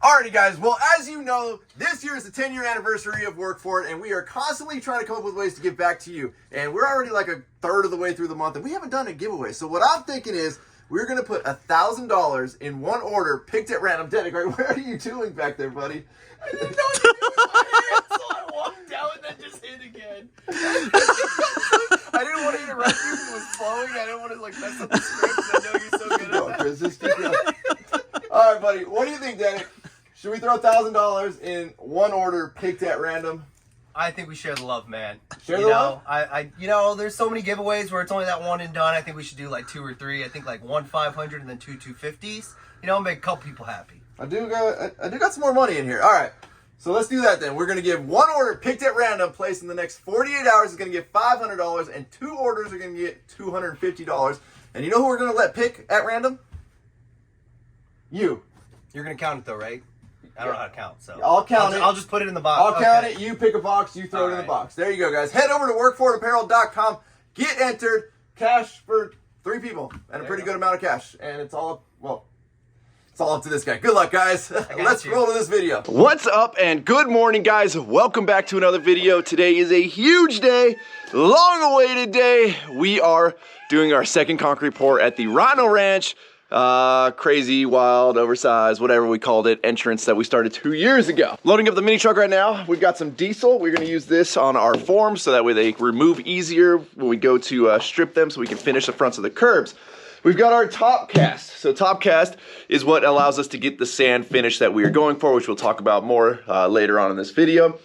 Alrighty guys, well as you know, this year is the 10-year anniversary of Work For It, and we are constantly trying to come up with ways to give back to you. And we're already like a third of the way through the month, and we haven't done a giveaway. So what I'm thinking is, we're going to put $1,000 in one order, picked at random. Derek, where are you doing back there, buddy? I didn't know what to do with my hands, so I walked down and then just hit again. I didn't want to interrupt you because it was flowing. I didn't want to like mess up the script because I know you're so good at Chris, just keep going. All right, buddy. What do you think, Derek? Should we throw $1,000 in one order, picked at random? I think we share the love, man. Share the love? You know, there's so many giveaways where it's only that one and done. I think we should do like 2 or 3. I think like 1 500 and then 2 250s. You know, make a couple people happy. I do got some more money in here. All right, so let's do that then. We're gonna give one order picked at random, placed in the next 48 hours is gonna get $500, and 2 orders are gonna get $250. And you know who we're gonna let pick at random? You. You're gonna count it though, right? I don't know how to count, so I'll count it. I'll just put it in the box. I'll count it. You pick a box. You throw it in the box. There you go, guys. Head over to workforitapparel.com. Get entered. Cash for 3 people and a pretty good amount of cash. And it's all up. Well, it's all up to this guy. Good luck, guys. Let's roll to this video. What's up and good morning, guys. Welcome back to another video. Today is a huge day, long-awaited day. We are doing our second concrete pour at the Rhino Ranch. Crazy, wild, oversized, whatever we called it, entrance that we started 2 years ago. Loading up the mini truck right now. We've got some diesel. We're going to use this on our forms so that way they remove easier when we go to strip them so we can finish the fronts of the curbs. We've got our top cast. So top cast is what allows us to get the sand finish that we are going for, which we'll talk about more later on in this video.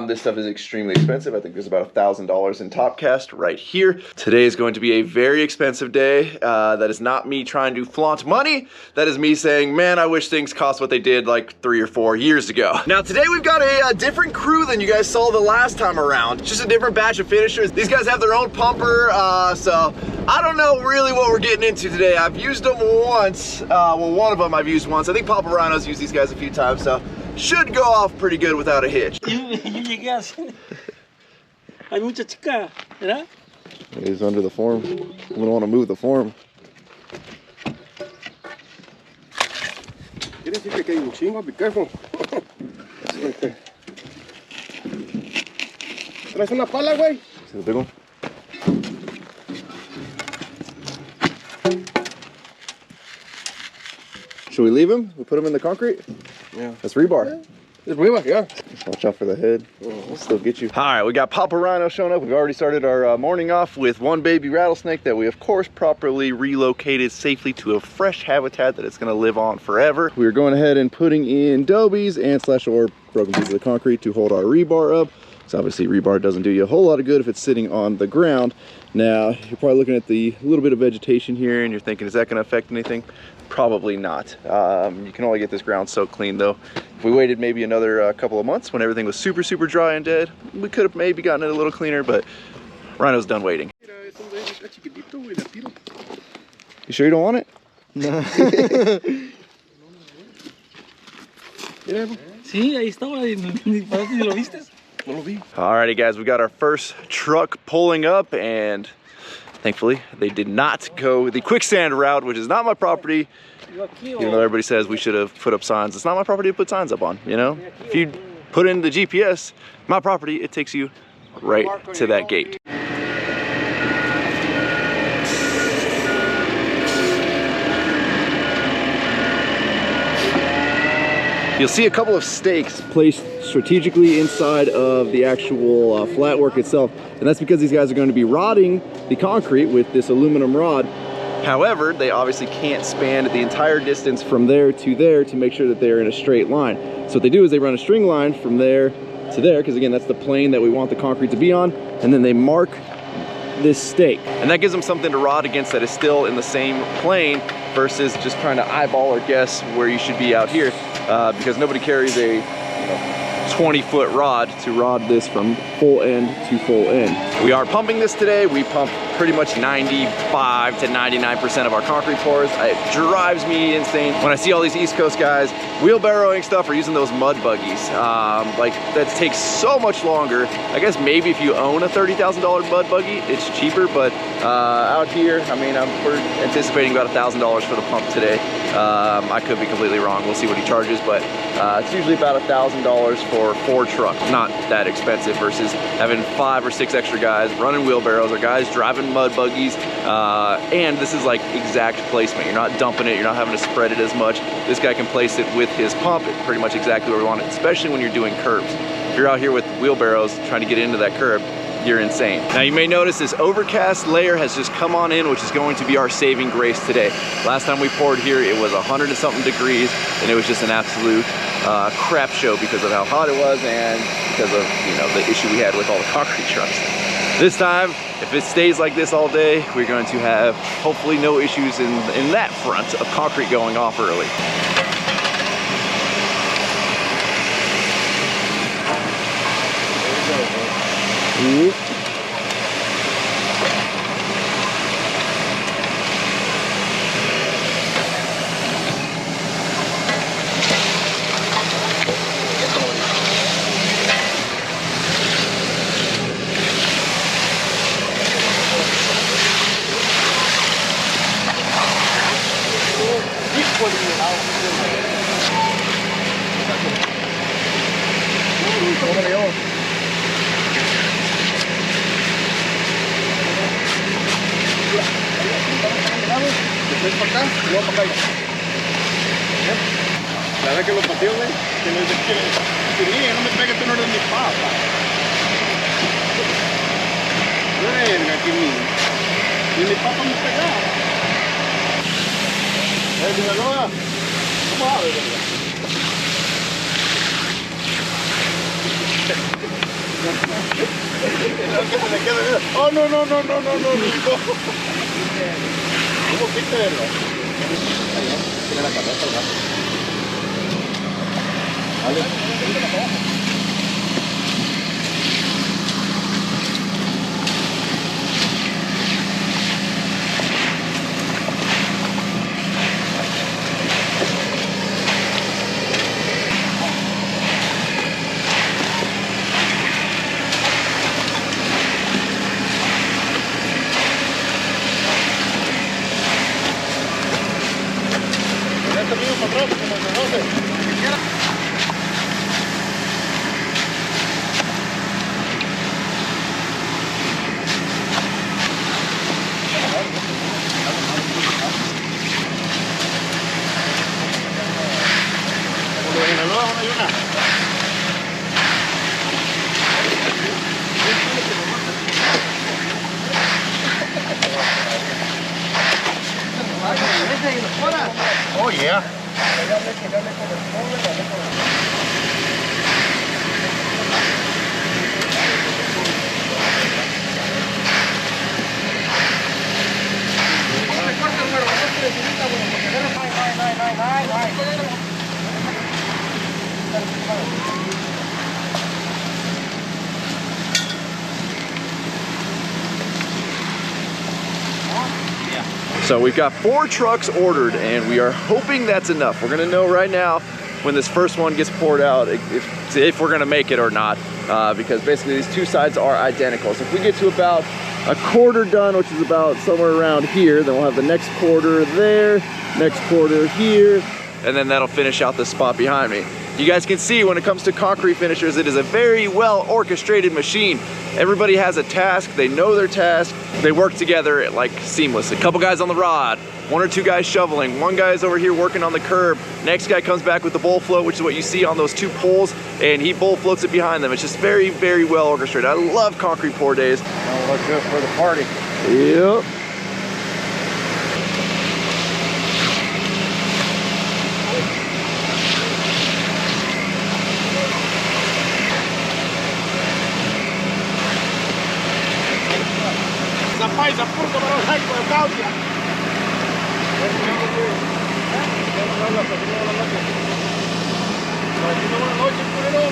This stuff is extremely expensive. I think there's about $1,000 in top cast right here. Today is going to be a very expensive day. That is not me trying to flaunt money. That is me saying, man, I wish things cost what they did like 3 or 4 years ago. Now today we've got a different crew than you guys saw the last time around. It's just a different batch of finishers. These guys have their own pumper, so I don't know really what we're getting into today. I've used them once. Well, one of them I've used once. I think Papa Rhino's used these guys a few times, so should go off pretty good without a hitch. Yo llegué así. Hay mucha chica, ¿verdad? He's under the form. We don't want to move the form. Quiere decir que hay un chingo, be careful. ¿Traes una pala, güey? See the big one? Should we leave him? We put him in the concrete? Yeah. That's rebar. It's rebar, yeah. Watch out for the head. We'll still get you. All right, we got Papa Rhino showing up. We've already started our morning off with one baby rattlesnake that we, of course, properly relocated safely to a fresh habitat that it's going to live on forever. We are going ahead and putting in dobies and /or broken pieces of concrete to hold our rebar up. So obviously rebar doesn't do you a whole lot of good if it's sitting on the ground. Now, you're probably looking at the little bit of vegetation here and you're thinking, is that going to affect anything? Probably not. You can only get this ground so clean though. If we waited maybe another couple of months when everything was super, super dry and dead, we could have maybe gotten it a little cleaner, but Rhino's done waiting. You sure you don't want it? No. Sí, ahí estaba. ¿Para si lo viste? Alrighty guys, we got our first truck pulling up and thankfully they did not go the quicksand route, which is not my property. Even though everybody says we should have put up signs, it's not my property to put signs up on, you know? If you put in the GPS, my property, it takes you right to that gate. You'll see a couple of stakes placed strategically inside of the actual flat work itself, and that's because these guys are going to be rodding the concrete with this aluminum rod. However, they obviously can't span the entire distance from there to there to make sure that they're in a straight line. So what they do is they run a string line from there to there, because again, that's the plane that we want the concrete to be on, and then they mark this stake. And that gives them something to rod against that is still in the same plane versus just trying to eyeball or guess where you should be out here, because nobody carries a 20-foot rod to rod this from full end to full end. We are pumping this today. We pump pretty much 95 to 99% of our concrete pours. It drives me insane when I see all these East Coast guys wheelbarrowing stuff or using those mud buggies. Like that takes so much longer. I guess maybe if you own a $30,000 mud buggy, it's cheaper, but out here, I mean, we're anticipating about $1,000 for the pump today. I could be completely wrong. We'll see what he charges, but it's usually about $1,000 for 4 trucks. Not that expensive versus having 5 or 6 extra guys running wheelbarrows or guys driving mud buggies. And this is like exact placement. You're not dumping it. You're not having to spread it as much. This guy can place it with his pump pretty much exactly where we want it, especially when you're doing curbs. If you're out here with wheelbarrows trying to get into that curb, you're insane. Now you may notice this overcast layer has just come on in, which is going to be our saving grace today. Last time we poured here, it was 100 and something degrees, and it was just an absolute crap show because of how hot it was and because of, you know, the issue we had with all the concrete trucks. This time, if it stays like this all day, we're going to have hopefully no issues in that front of concrete going off early. La verdad que lo pateó, güey. Que no me pegues, tú no eres mi papá. Verga, que ni mi papá me pegaba. Sinaloa, ¿cómo va, verga? Oh, no. ¿Cómo quiste verlo? Tiene la cabeza, ¿verdad? Vale. Oh yeah. So we've got 4 trucks ordered and we are hoping that's enough. We're gonna know right now when this first one gets poured out if we're gonna make it or not, because basically these 2 sides are identical. So if we get to about a quarter done, which is about somewhere around here, then we'll have the next quarter there, next quarter here, and then that'll finish out the spot behind me. You guys can see when it comes to concrete finishers, it is a very well orchestrated machine. Everybody has a task, they know their task, they work together like seamlessly. A couple guys on the rod, 1 or 2 guys shoveling, 1 guy's over here working on the curb, next guy comes back with the bowl float, which is what you see on those 2 poles, and he bowl floats it behind them. It's just very, very well orchestrated. I love concrete pour days. That'll look good for the party. Yep. Paisa, puta, para los hacos de Caudia. Buenas noches, culero.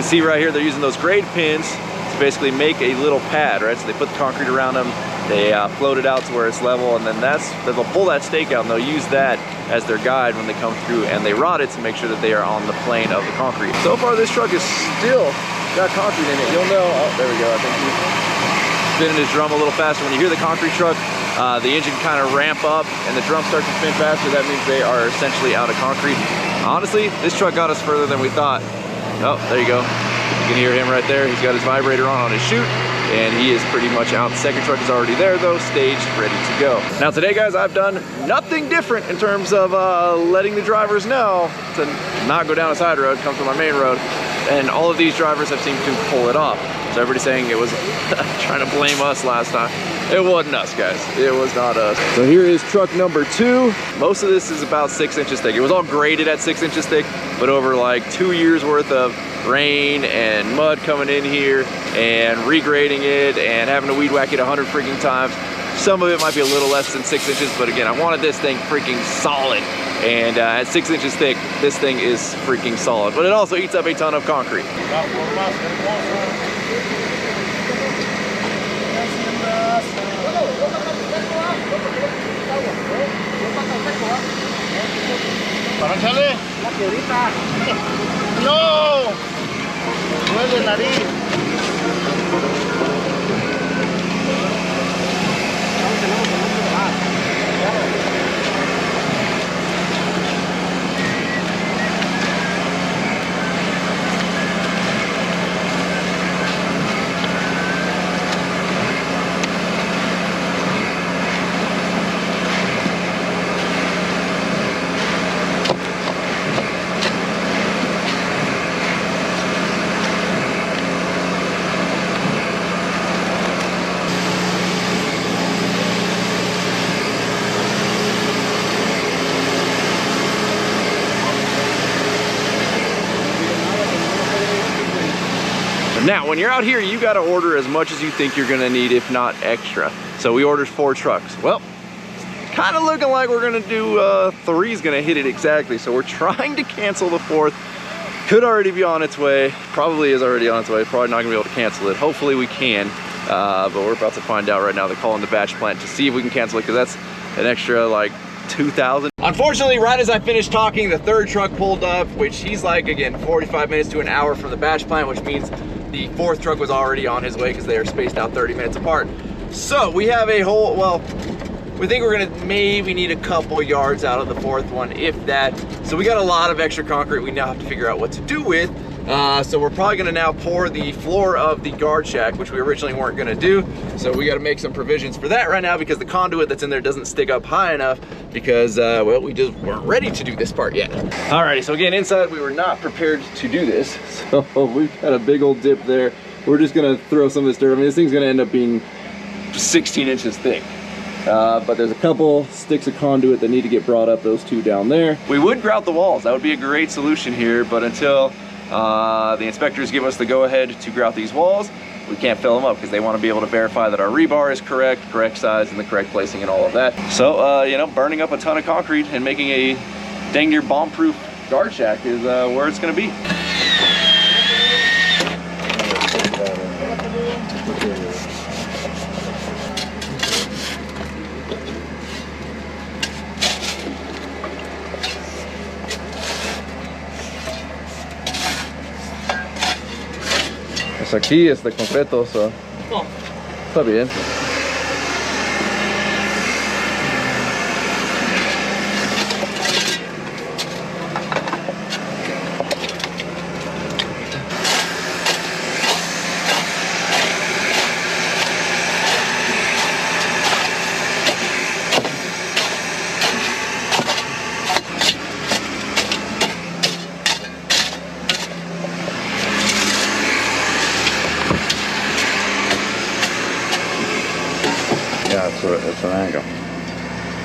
can see right here, they're using those grade pins to basically make a little pad, right? So they put the concrete around them, they float it out to where it's level, and then they'll pull that stake out and they'll use that as their guide when they come through, and they rod it to make sure that they are on the plane of the concrete. So far, this truck is still got concrete in it. You'll know, oh, there we go, I think he's spinning his drum a little faster. When you hear the concrete truck, the engine kind of ramp up and the drum starts to spin faster. That means they are essentially out of concrete. Honestly, this truck got us further than we thought. Oh, there you go. You can hear him right there. He's got his vibrator on his chute, and he is pretty much out. The second truck is already there though, staged, ready to go. Now today, guys, I've done nothing different in terms of letting the drivers know to not go down a side road, come to my main road, and all of these drivers have seemed to pull it off. So everybody's saying it was trying to blame us last time. It wasn't us, guys. It was not us. So here is truck number 2. Most of this is about 6 inches thick. It was all graded at 6 inches thick, but over like 2 years worth of rain and mud coming in here and regrading it and having to weed whack it 100 freaking times. Some of it might be a little less than 6 inches, but again, I wanted this thing freaking solid. And at 6 inches thick, this thing is freaking solid. But it also eats up a ton of concrete. Párale. No. No es de nariz. Now, when you're out here, you gotta order as much as you think you're gonna need, if not extra. So we ordered 4 trucks. Well, kind of looking like we're gonna do 3's gonna hit it exactly. So we're trying to cancel the 4th. Could already be on its way. Probably is already on its way. Probably not gonna be able to cancel it. Hopefully we can, but we're about to find out right now. They're calling the batch plant to see if we can cancel it, because that's an extra like 2,000. Unfortunately, right as I finished talking, the 3rd truck pulled up, which he's like, again, 45 minutes to an hour from the batch plant, which means the 4th truck was already on his way because they are spaced out 30 minutes apart. So we have a whole, well, we think we're gonna maybe need a couple yards out of the 4th one, if that. So we got a lot of extra concrete we now have to figure out what to do with. So we're probably gonna now pour the floor of the guard shack, which we originally weren't gonna do. So we gotta make some provisions for that right now, because the conduit that's in there doesn't stick up high enough, because, well, we just weren't ready to do this part yet. Alrighty, so again, inside we were not prepared to do this. So we've got a big old dip there. We're just gonna throw some of this dirt. I mean, this thing's gonna end up being 16 inches thick. But there's a couple sticks of conduit that need to get brought up, those 2 down there. We would grout the walls. That would be a great solution here, but until the inspectors give us the go-ahead to grout these walls, we can't fill them up, because they want to be able to verify that our rebar is correct size and the correct placing and all of that. So, you know, burning up a ton of concrete and making a dang near bomb-proof guard shack is where it's going to be. Pues aquí es de concreto, so. Está bien. Yeah, it's an angle.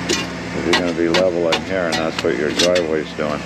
If you're going to be level in here, and that's what your driveway's doing.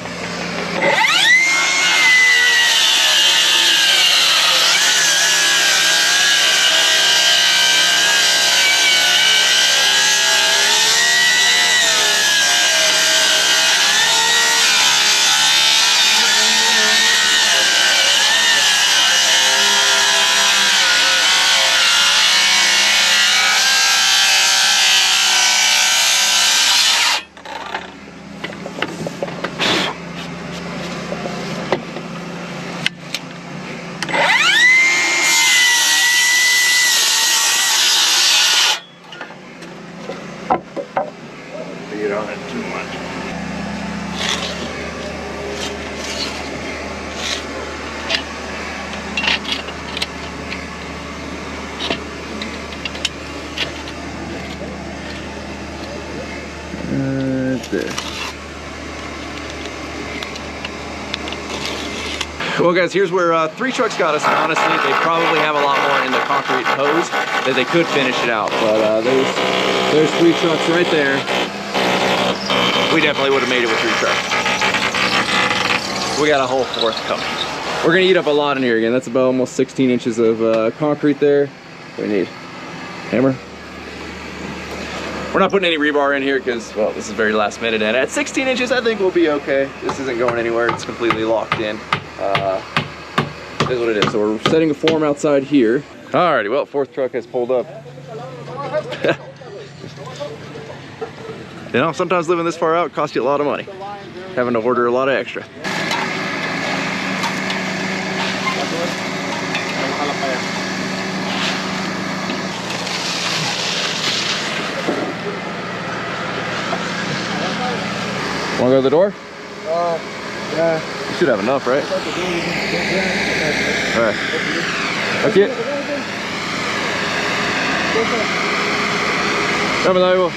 there. Well guys, here's where 3 trucks got us. Honestly, they probably have a lot more in the concrete hose that they could finish it out. But there's 3 trucks right there. We definitely would have made it with 3 trucks. We got a whole 4th coming. We're gonna eat up a lot in here again. That's about almost 16 inches of concrete there. We need hammer. We're not putting any rebar in here because, well, this is very last minute, and at 16 inches, I think we'll be okay. This isn't going anywhere. It's completely locked in. Is what it is. So we're setting a form outside here. Alrighty, well, 4th truck has pulled up. You know, sometimes living this far out costs you a lot of money. Having to order a lot of extra. Wanna go to the door? Yeah. You should have enough, right? Alright. Okay. Dame la Ivo.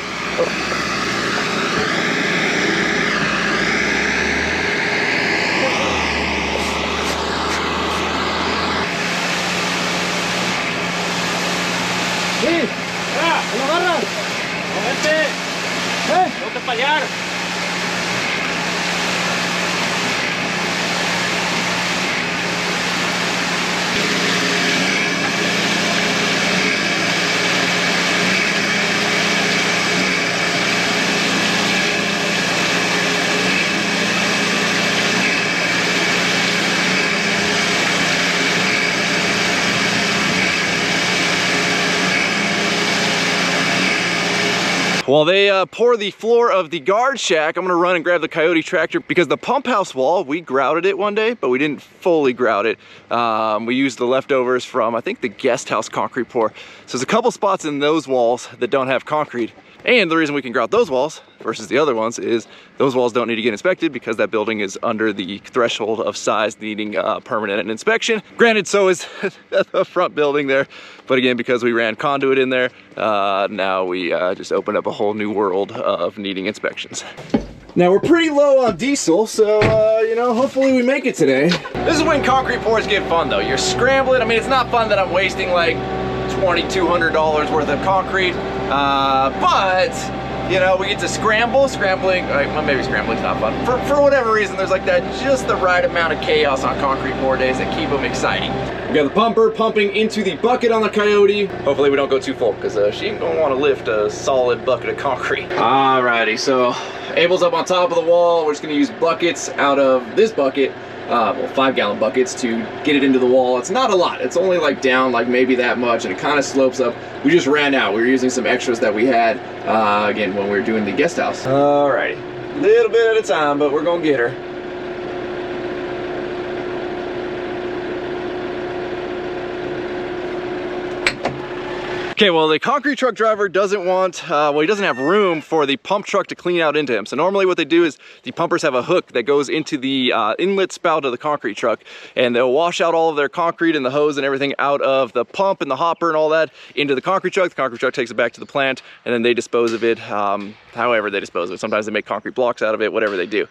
Sí. ¿Lo agarras? Movete. Tengo que fallar. While they pour the floor of the guard shack, I'm gonna run and grab the Coyote tractor because the pump house wall, we grouted it one day, but we didn't fully grout it. We used the leftovers from, I think, the guest house concrete pour. So there's a couple spots in those walls that don't have concrete. And the reason we can grout those walls versus the other ones is those walls don't need to get inspected because that building is under the threshold of size needing permanent inspection. Granted, so is the front building there. But again, because we ran conduit in there, now we just opened up a whole new world of needing inspections. Now we're pretty low on diesel, so you know, hopefully we make it today. This is when concrete pours get fun though. You're scrambling. I mean, it's not fun that I'm wasting like $2,200 worth of concrete, but you know, we get to scrambling, well, maybe scrambling's not fun. For whatever reason, there's like that just the right amount of chaos on concrete pour days that keep them exciting. We got the pumper pumping into the bucket on the Coyote. Hopefully we don't go too full because she ain't gonna want to lift a solid bucket of concrete. Alrighty, so Abel's up on top of the wall. We're just gonna use buckets out of this bucket. Well, 5-gallon buckets to get it into the wall. It's not a lot. It's only like down like maybe that much, and it kind of slopes up. We just ran out. We were using some extras that we had, again, when we were doing the guest house. Alrighty, little bit at a time, but we're gonna get her. Okay, well, the concrete truck driver doesn't want, well, he doesn't have room for the pump truck to clean out into him. So normally what they do is the pumpers have a hook that goes into the inlet spout of the concrete truck, and they'll wash out all of their concrete and the hose and everything out of the pump and the hopper and all that into the concrete truck. The concrete truck takes it back to the plant, and then they dispose of it however they dispose of it. Sometimes they make concrete blocks out of it, whatever they do.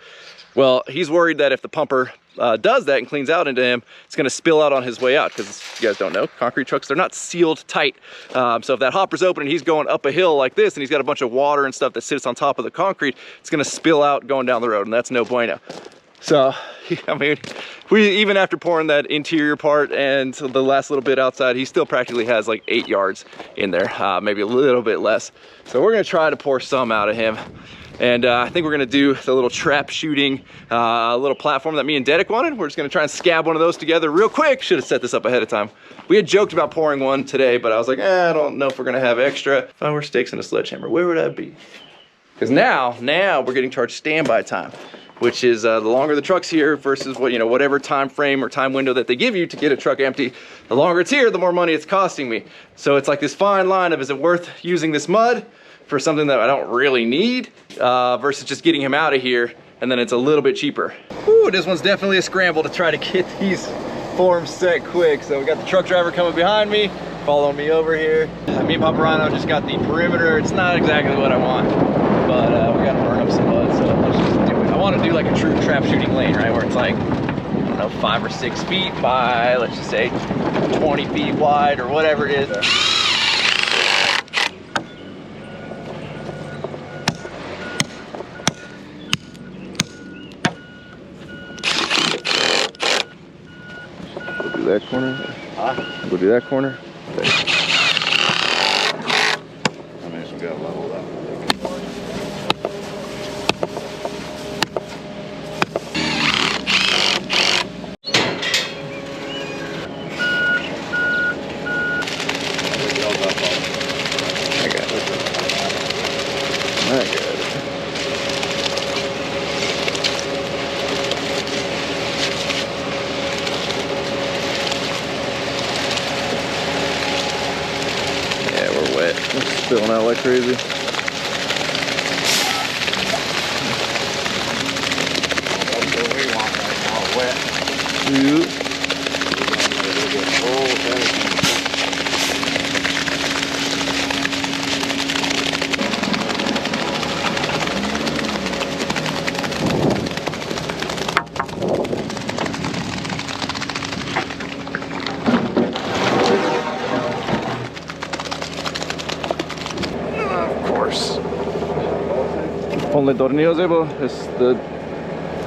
Well, he's worried that if the pumper does that and cleans out into him, it's gonna spill out on his way out, because you guys don't know, concrete trucks, they're not sealed tight. So if that hopper's open and he's going up a hill like this and he's got a bunch of water and stuff that sits on top of the concrete, it's gonna spill out going down the road, and that's no bueno. So, I mean, even after pouring that interior part and the last little bit outside, he still practically has like 8 yards in there, maybe a little bit less. So we're gonna try to pour some out of him. And I think we're gonna do the little trap shooting little platform that me and Dedic wanted. We're just gonna try and scab one of those together real quick. Should have set this up ahead of time. We had joked about pouring one today, but I was like, I don't know if we're gonna have extra. If I were stakes and a sledgehammer, where would I be? Because now we're getting charged standby time, which is the longer the truck's here versus what, you know, whatever time frame or time window that they give you to get a truck empty. The longer it's here, the more money it's costing me. So it's like this fine line of, is it worth using this mud for something that I don't really need versus just getting him out of here, and then it's a little bit cheaper. Ooh, this one's definitely a scramble to try to get these forms set quick. So we got the truck driver coming behind me, following me over here. Me and PapaRhino just got the perimeter. It's not exactly what I want, but we gotta burn up some mud. So want to do like a true trap shooting lane, right? Where it's like, I don't know, 5 or 6 feet by, let's just say 20 feet wide or whatever it is. Go do that corner. Huh? Go do that corner. Okay. I mean, we got to level that. I got it. I got it. Yeah, we're wet. It's spilling out like crazy. That's what we want right now, wet. Of course. Ponle tornillos, Evo.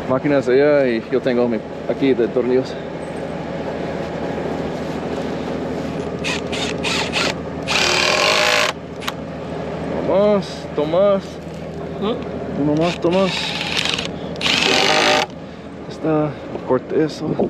Máquinas allá y yo tengo aquí de tornillos. Tomás. Uno más, Tomás. Está, corte eso.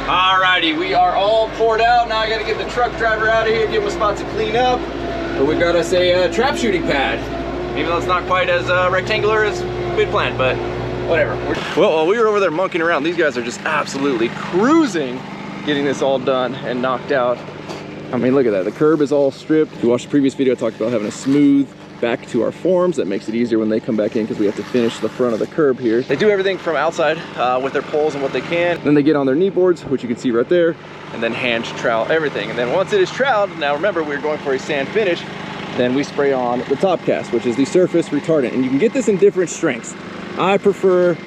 Alrighty, we are all poured out. Now I gotta get the truck driver out of here, give him a spot to clean up. But we got us a trap shooting pad. Even though it's not quite as rectangular as we'd planned, but whatever. Well, while we were over there monkeying around, these guys are just absolutely cruising, getting this all done and knocked out. I mean, look at that. The curb is all stripped. If you watched the previous video, I talked about having a smooth back to our forms. That makes it easier when they come back in because we have to finish the front of the curb here. They do everything from outside with their poles and what they can. Then they get on their knee boards, which you can see right there, and then hand trowel everything. And then once it is troweled, now remember we're going for a sand finish, then we spray on the top cast, which is the surface retardant. And you can get this in different strengths. I prefer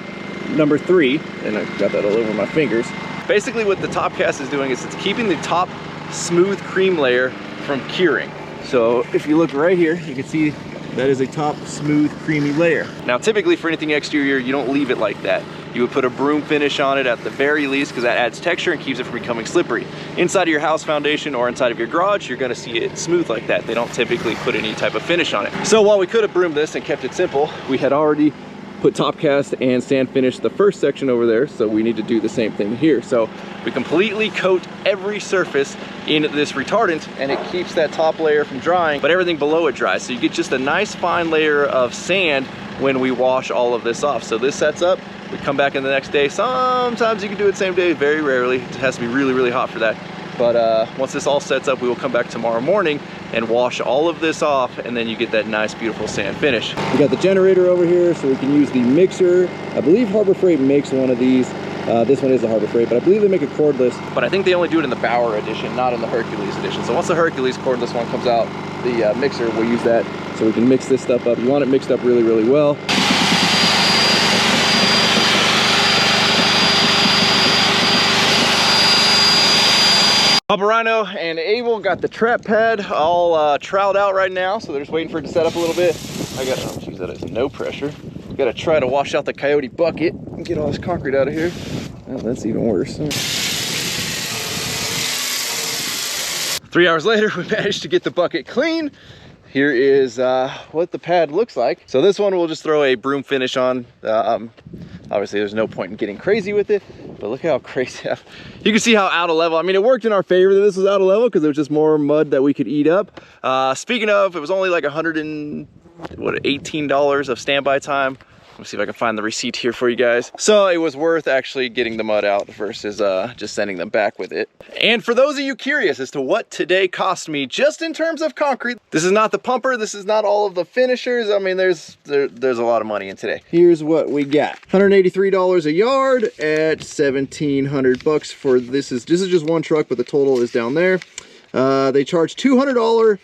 number 3, and I got that all over my fingers. Basically what the top cast is doing is it's keeping the top smooth cream layer from curing. So if you look right here, you can see that is a top smooth creamy layer. Now typically for anything exterior, you don't leave it like that. You would put a broom finish on it at the very least because that adds texture and keeps it from becoming slippery. Inside of your house foundation or inside of your garage, you're gonna see it smooth like that. They don't typically put any type of finish on it. So while we could have broomed this and kept it simple, we had already put top cast and sand finish the first section over there, so we need to do the same thing here. So we completely coat every surface in this retardant and it keeps that top layer from drying, but everything below it dries. So you get just a nice fine layer of sand when we wash all of this off. So this sets up, we come back in the next day. Sometimes you can do it same day, very rarely. It has to be really, really hot for that. But once this all sets up, we will come back tomorrow morning and wash all of this off, and then you get that nice, beautiful sand finish. We got the generator over here, so we can use the mixer. I believe Harbor Freight makes one of these. This one is a Harbor Freight, but I believe they make a cordless. But I think they only do it in the Bauer edition, not in the Hercules edition. So once the Hercules cordless one comes out, the mixer, we'll use that so we can mix this stuff up. You want it mixed up really, really well. OVERESTIMATED and Abel got the trap pad all troweled out right now, so they're just waiting for it to set up a little bit. I got, oh geez, that is no pressure. Got to try to wash out the coyote bucket and get all this concrete out of here. Well, that's even worse. 3 hours later, we managed to get the bucket clean. Here is what the pad looks like. So this one we'll just throw a broom finish on. Obviously there's no point in getting crazy with it. But look how crazy. You can see how out of level. I mean, it worked in our favor that this was out of level because it was just more mud that we could eat up. Speaking of, it was only like $18 of standby time. Let me see if I can find the receipt here for you guys. So it was worth actually getting the mud out versus just sending them back with it. And for those of you curious as to what today cost me just in terms of concrete, this is not the pumper, this is not all of the finishers. I mean, there's a lot of money in today. Here's what we got. $183 a yard at 1,700 bucks for this is just one truck, but the total is down there. They charge $200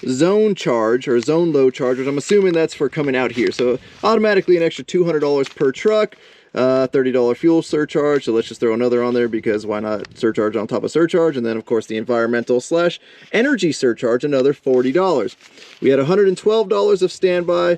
zone charge or zone load charge, which I'm assuming that's for coming out here. So automatically an extra $200 per truck, $30 fuel surcharge. So let's just throw another on there because why not surcharge on top of surcharge? And then of course the environmental / energy surcharge, another $40. We had $112 of standby.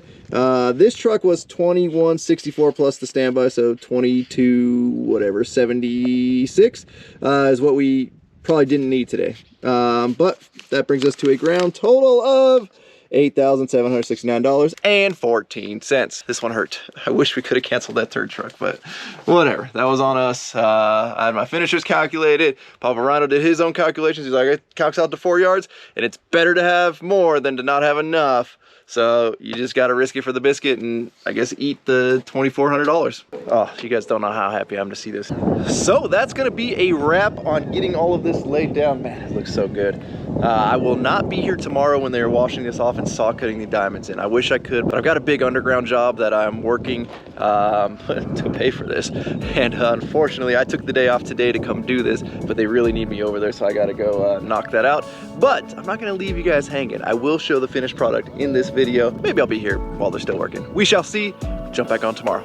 This truck was $21.64 plus the standby, so $22.76 is what we probably didn't need today. But that brings us to a ground total of $8,769.14. This one hurt. I wish we could have canceled that third truck, but whatever. That was on us. I had my finishers calculated. Papa Rhino did his own calculations. He's like, it calcs out to 4 yards, and it's better to have more than to not have enough. So you just got to risk it for the biscuit and I guess eat the $2,400. Oh, you guys don't know how happy I'm to see this. So that's going to be a wrap on getting all of this laid down. Man, it looks so good. I will not be here tomorrow when they're washing this off and saw cutting the diamonds in. I wish I could, but I've got a big underground job that I'm working to pay for this. And unfortunately, I took the day off today to come do this, but they really need me over there, so I got to go knock that out. But I'm not going to leave you guys hanging. I will show the finished product in this video. Maybe I'll be here while they're still working. We shall see. Jump back on tomorrow.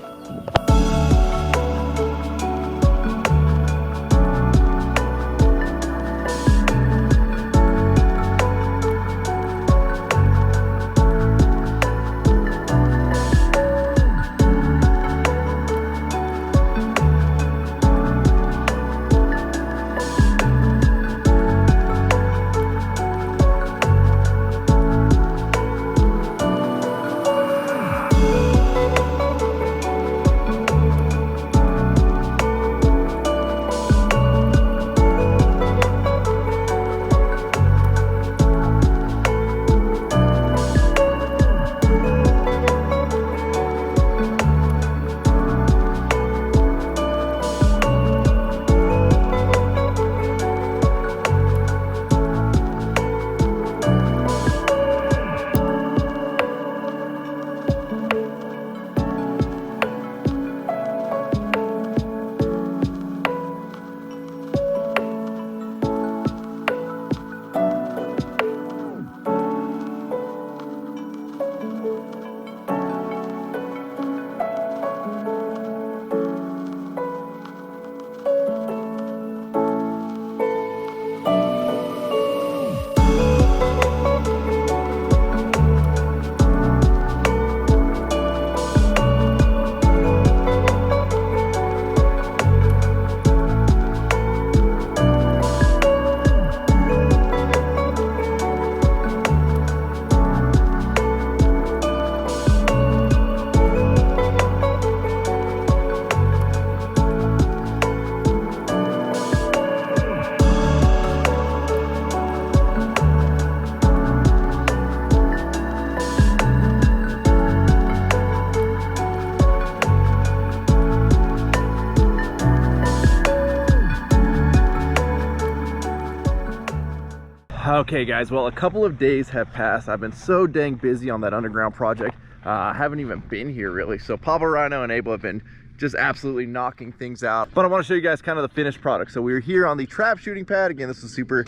Okay guys, well a couple of days have passed. I've been so dang busy on that underground project. I haven't even been here really. So Papa Rhino and Abel have been just absolutely knocking things out. But I want to show you guys kind of the finished product. So we were here on the trap shooting pad. Again, this was super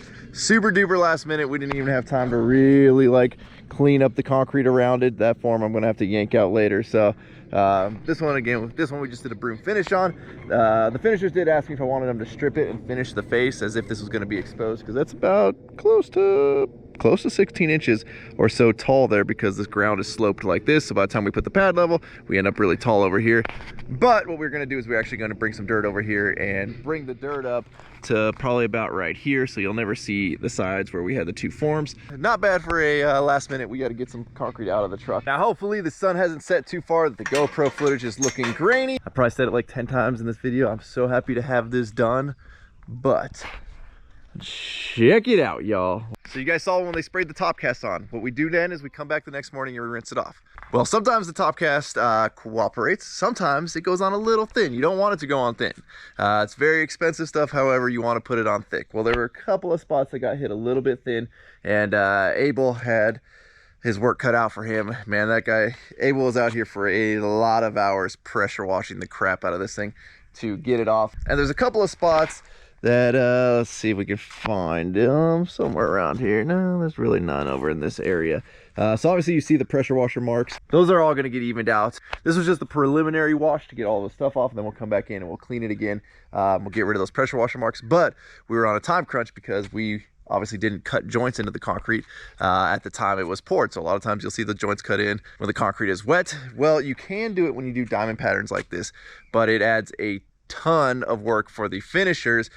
duper last minute. We didn't even have time to really like clean up the concrete around it. That form I'm gonna have to yank out later. So this one we just did a broom finish on. The finishers did ask me if I wanted them to strip it and finish the face as if this was going to be exposed, because that's about close to close to 16 inches or so tall there because this ground is sloped like this. So by the time we put the pad level, we end up really tall over here. But what we're gonna do is we're actually gonna bring some dirt over here and bring the dirt up to probably about right here, so you'll never see the sides where we had the two forms. Not bad for a last minute. We got to get some concrete out of the truck. Now hopefully the sun hasn't set too far that the GoPro footage is looking grainy. I probably said it like 10 times in this video. I'm so happy to have this done, but check it out, y'all. So you guys saw when they sprayed the top cast on. What we do then is we come back the next morning and we rinse it off. Well, sometimes the top cast cooperates. Sometimes it goes on a little thin. You don't want it to go on thin. It's very expensive stuff. However, you want to put it on thick. Well, there were a couple of spots that got hit a little bit thin, and Abel had his work cut out for him. Man, that guy, Abel was out here for a lot of hours pressure washing the crap out of this thing to get it off. And there's a couple of spots that let's see if we can find them somewhere around here. No, there's really none over in this area. So obviously you see the pressure washer marks. Those are all going to get evened out. This was just the preliminary wash to get all the stuff off, and then we'll come back in and we'll clean it again. We'll get rid of those pressure washer marks, but we were on a time crunch because we obviously didn't cut joints into the concrete at the time it was poured. So a lot of times you'll see the joints cut in when the concrete is wet. Well, you can do it when you do diamond patterns like this, but it adds a ton of work for the finishers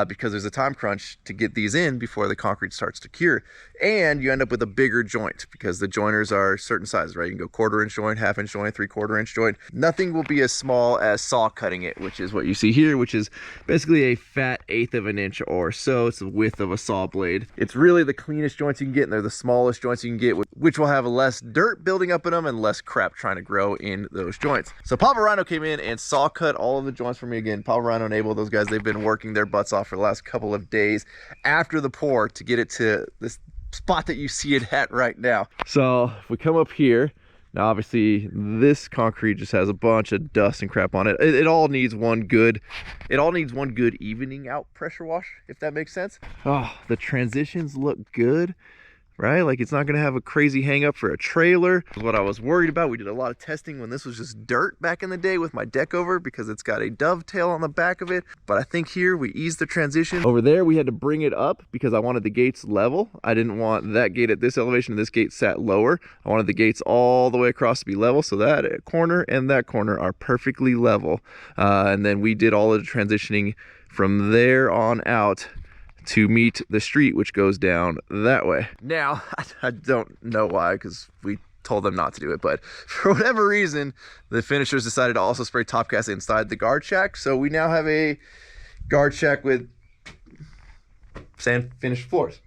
because there's a time crunch to get these in before the concrete starts to cure, and you end up with a bigger joint because the joiners are certain sizes, right? You can go 1/4 inch joint, 1/2 inch joint, 3/4 inch joint. Nothing will be as small as saw cutting it, which is what you see here, which is basically a fat 1/8 of an inch or so. It's the width of a saw blade. It's really the cleanest joints you can get, and they're the smallest joints you can get, which will have less dirt building up in them and less crap trying to grow in those joints. So Paparino came in and saw cut all of the joints for me. Again, Paparino and Abel, those guys, they've been working their butts off for the last couple of days after the pour to get it to this spot that you see it at right now. So if we come up here, now obviously this concrete just has a bunch of dust and crap on it. It all needs one good evening out pressure wash, if that makes sense. Oh, the transitions look good, right? Like it's not gonna have a crazy hang up for a trailer. What I was worried about, we did a lot of testing when this was just dirt back in the day with my deck over because it's got a dovetail on the back of it. But I think here we eased the transition. Over there we had to bring it up because I wanted the gates level. I didn't want that gate at this elevation and this gate sat lower. I wanted the gates all the way across to be level, so that corner and that corner are perfectly level. And then we did all of the transitioning from there on out to meet the street, which goes down that way. Now, I don't know why, because we told them not to do it, but for whatever reason, the finishers decided to also spray top cast inside the guard shack. So we now have a guard shack with sand finished floors.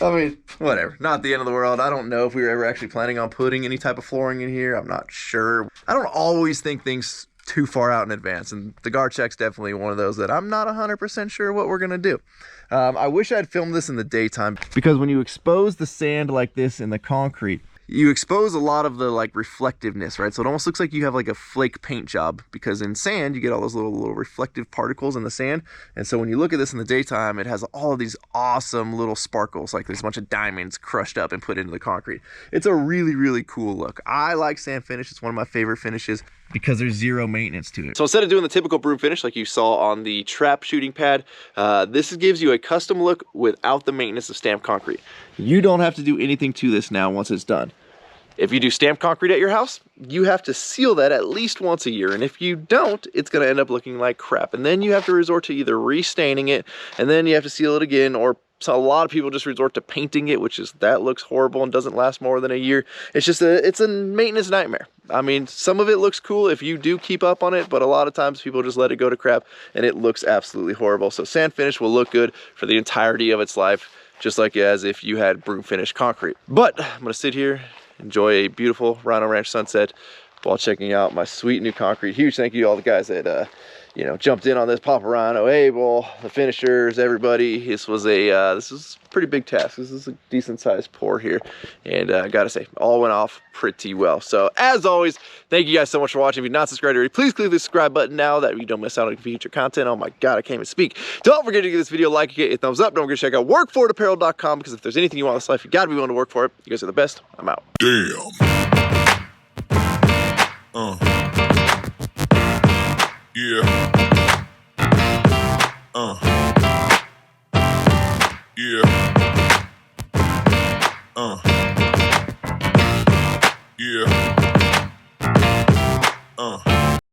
I mean, whatever, not the end of the world. I don't know if we were ever actually planning on putting any type of flooring in here. I'm not sure. I don't always think things too far out in advance, and the guard shack's definitely one of those that I'm not 100% sure what we're gonna do. I wish I'd filmed this in the daytime, because when you expose the sand like this in the concrete, you expose a lot of the like reflectiveness, right? So it almost looks like you have like a flake paint job, because in sand you get all those little reflective particles in the sand. And so when you look at this in the daytime, it has all of these awesome little sparkles, like there's a bunch of diamonds crushed up and put into the concrete. It's a really, really cool look. I like sand finish. It's one of my favorite finishes because there's zero maintenance to it. So instead of doing the typical broom finish like you saw on the trap shooting pad, this gives you a custom look without the maintenance of stamped concrete. You don't have to do anything to this now once it's done. If you do stamped concrete at your house, you have to seal that at least once a year. And if you don't, it's gonna end up looking like crap. And then you have to resort to either restaining it, and then you have to seal it again, or so a lot of people just resort to painting it, that looks horrible and doesn't last more than a year. It's just it's a maintenance nightmare. I mean, some of it looks cool if you do keep up on it, but a lot of times people just let it go to crap and it looks absolutely horrible. So sand finish will look good for the entirety of its life, just like as if you had broom finished concrete. But I'm gonna sit here, enjoy a beautiful Rhino Ranch sunset while checking out my sweet new concrete. Huge thank you to all the guys that you know, jumped in on this. Paparino, Abel, the finishers, everybody. This was a pretty big task. This is a decent sized pour here, and I gotta say, all went off pretty well. So as always, thank you guys so much for watching. If you're not subscribed already, please click the subscribe button now that you don't miss out on future content. Oh my god, I can't even speak. Don't forget to give this video a like, get a thumbs up. Don't forget to check out workforitapparel.com, because if there's anything you want in this life, you gotta be willing to work for it. You guys are the best. I'm out. Damn. Yeah. Yeah. Uh.